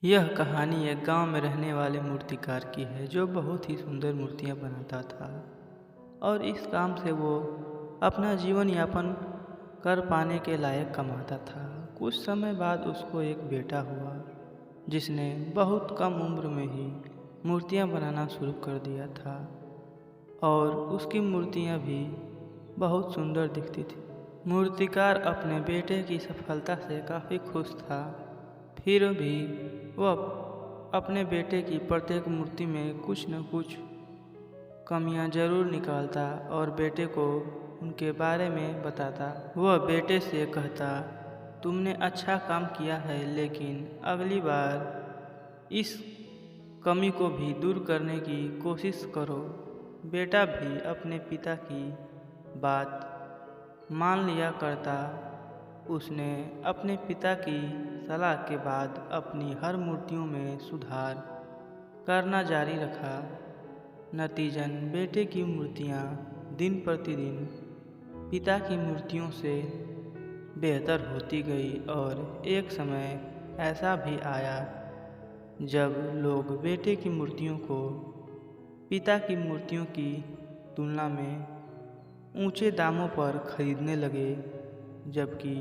यह कहानी एक गांव में रहने वाले मूर्तिकार की है जो बहुत ही सुंदर मूर्तियां बनाता था। और इस काम से वो अपना जीवन यापन कर पाने के लायक कमाता था। कुछ समय बाद उसको एक बेटा हुआ जिसने बहुत कम उम्र में ही मूर्तियां बनाना शुरू कर दिया था। और उसकी मूर्तियां भी बहुत सुंदर दिखती थी। मूर्तिकार अपने बेटे की सफलता से काफ़ी खुश था। फिर भी वह अपने बेटे की प्रत्येक मूर्ति में कुछ न कुछ कमियां जरूर निकालता और बेटे को उनके बारे में बताता। वह बेटे से कहता, तुमने अच्छा काम किया है, लेकिन अगली बार इस कमी को भी दूर करने की कोशिश करो। बेटा भी अपने पिता की बात मान लिया करता। उसने अपने पिता की सलाह के बाद अपनी हर मूर्तियों में सुधार करना जारी रखा। नतीजन बेटे की मूर्तियां दिन प्रतिदिन पिता की मूर्तियों से बेहतर होती गई। और एक समय ऐसा भी आया जब लोग बेटे की मूर्तियों को पिता की मूर्तियों की तुलना में ऊंचे दामों पर खरीदने लगे, जबकि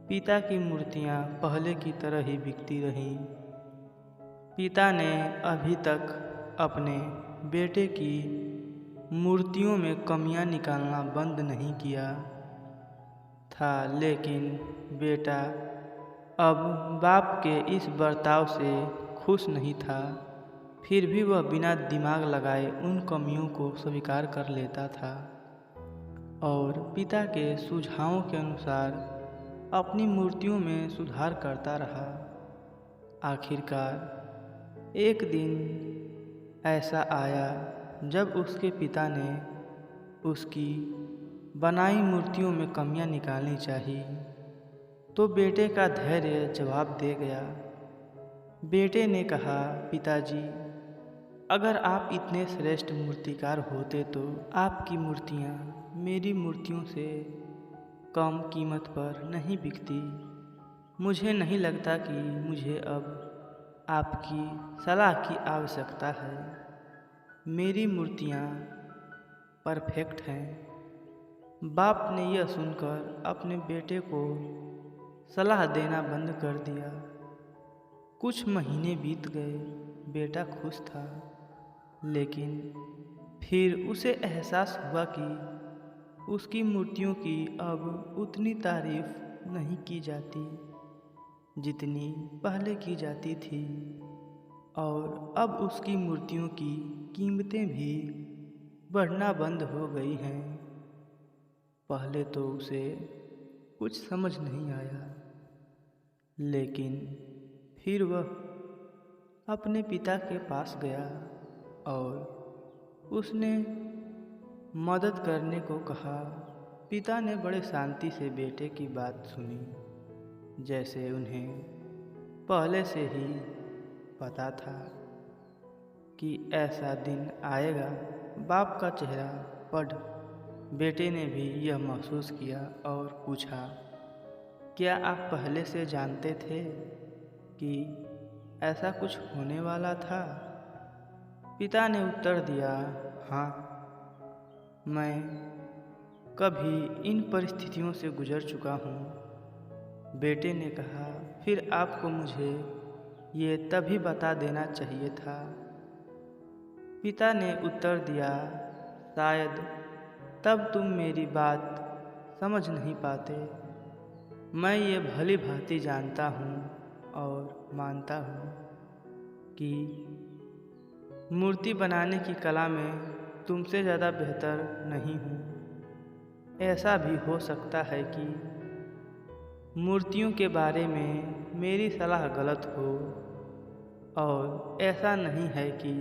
पिता की मूर्तियां पहले की तरह ही बिकती रहीं। पिता ने अभी तक अपने बेटे की मूर्तियों में कमियां निकालना बंद नहीं किया था, लेकिन बेटा अब बाप के इस बर्ताव से खुश नहीं था। फिर भी वह बिना दिमाग लगाए उन कमियों को स्वीकार कर लेता था और पिता के सुझावों के अनुसार अपनी मूर्तियों में सुधार करता रहा। आखिरकार एक दिन ऐसा आया जब उसके पिता ने उसकी बनाई मूर्तियों में कमियां निकालनी चाहिए, तो बेटे का धैर्य जवाब दे गया। बेटे ने कहा, पिताजी, अगर आप इतने श्रेष्ठ मूर्तिकार होते तो आपकी मूर्तियां मेरी मूर्तियों से कम कीमत पर नहीं बिकती। मुझे नहीं लगता कि मुझे अब आपकी सलाह की आवश्यकता है। मेरी मूर्तियां परफेक्ट हैं। बाप ने यह सुनकर अपने बेटे को सलाह देना बंद कर दिया। कुछ महीने बीत गए। बेटा खुश था, लेकिन फिर उसे एहसास हुआ कि उसकी मूर्तियों की अब उतनी तारीफ नहीं की जाती जितनी पहले की जाती थी। और अब उसकी मूर्तियों की कीमतें भी बढ़ना बंद हो गई हैं। पहले तो उसे कुछ समझ नहीं आया, लेकिन फिर वह अपने पिता के पास गया और उसने मदद करने को कहा। पिता ने बड़े शांति से बेटे की बात सुनी, जैसे उन्हें पहले से ही पता था कि ऐसा दिन आएगा। बाप का चेहरा पढ़ बेटे ने भी यह महसूस किया और पूछा, क्या आप पहले से जानते थे कि ऐसा कुछ होने वाला था? पिता ने उत्तर दिया, हाँ, मैं कभी इन परिस्थितियों से गुजर चुका हूँ। बेटे ने कहा, फिर आपको मुझे ये तभी बता देना चाहिए था। पिता ने उत्तर दिया, शायद तब तुम मेरी बात समझ नहीं पाते। मैं ये भली भांति जानता हूँ और मानता हूँ कि मूर्ति बनाने की कला में तुमसे ज़्यादा बेहतर नहीं हूँ। ऐसा भी हो सकता है कि मूर्तियों के बारे में मेरी सलाह गलत हो, और ऐसा नहीं है कि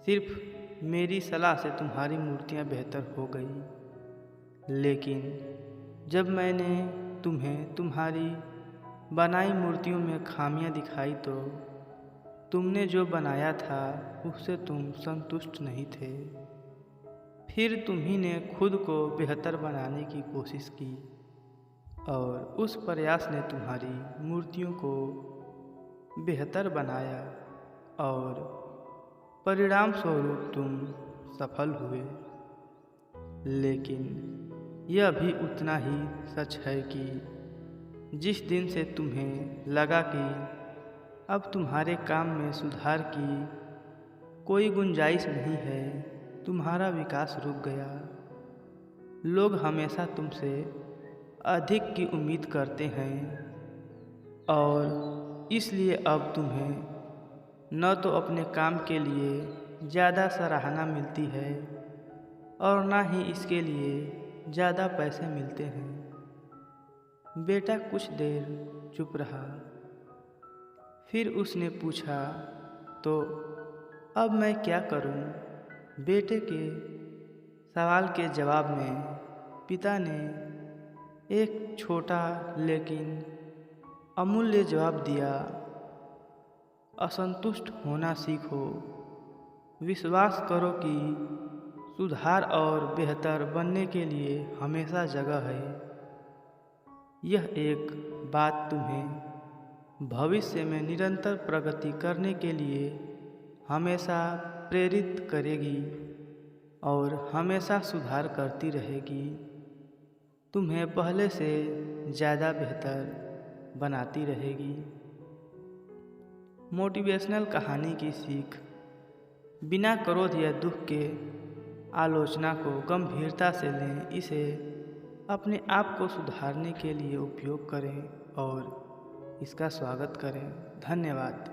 सिर्फ मेरी सलाह से तुम्हारी मूर्तियाँ बेहतर हो गई। लेकिन जब मैंने तुम्हें तुम्हारी बनाई मूर्तियों में खामियां दिखाई तो तुमने जो बनाया था उससे तुम संतुष्ट नहीं थे। फिर तुम्ही ने खुद को बेहतर बनाने की कोशिश की और उस प्रयास ने तुम्हारी मूर्तियों को बेहतर बनाया और परिणाम स्वरूप तुम सफल हुए। लेकिन यह भी उतना ही सच है कि जिस दिन से तुम्हें लगा कि अब तुम्हारे काम में सुधार की कोई गुंजाइश नहीं है, तुम्हारा विकास रुक गया। लोग हमेशा तुमसे अधिक की उम्मीद करते हैं और इसलिए अब तुम्हें न तो अपने काम के लिए ज़्यादा सराहना मिलती है और न ही इसके लिए ज़्यादा पैसे मिलते हैं। बेटा कुछ देर चुप रहा, फिर उसने पूछा, तो अब मैं क्या करूं? बेटे के सवाल के जवाब में पिता ने एक छोटा लेकिन अमूल्य जवाब दिया, असंतुष्ट होना सीखो। विश्वास करो कि सुधार और बेहतर बनने के लिए हमेशा जगह है। यह एक बात तुम्हें भविष्य में निरंतर प्रगति करने के लिए हमेशा प्रेरित करेगी और हमेशा सुधार करती रहेगी, तुम्हें पहले से ज़्यादा बेहतर बनाती रहेगी। मोटिवेशनल कहानी की सीख: बिना क्रोध या दुख के आलोचना को गंभीरता से लें, इसे अपने आप को सुधारने के लिए उपयोग करें और इसका स्वागत करें। धन्यवाद।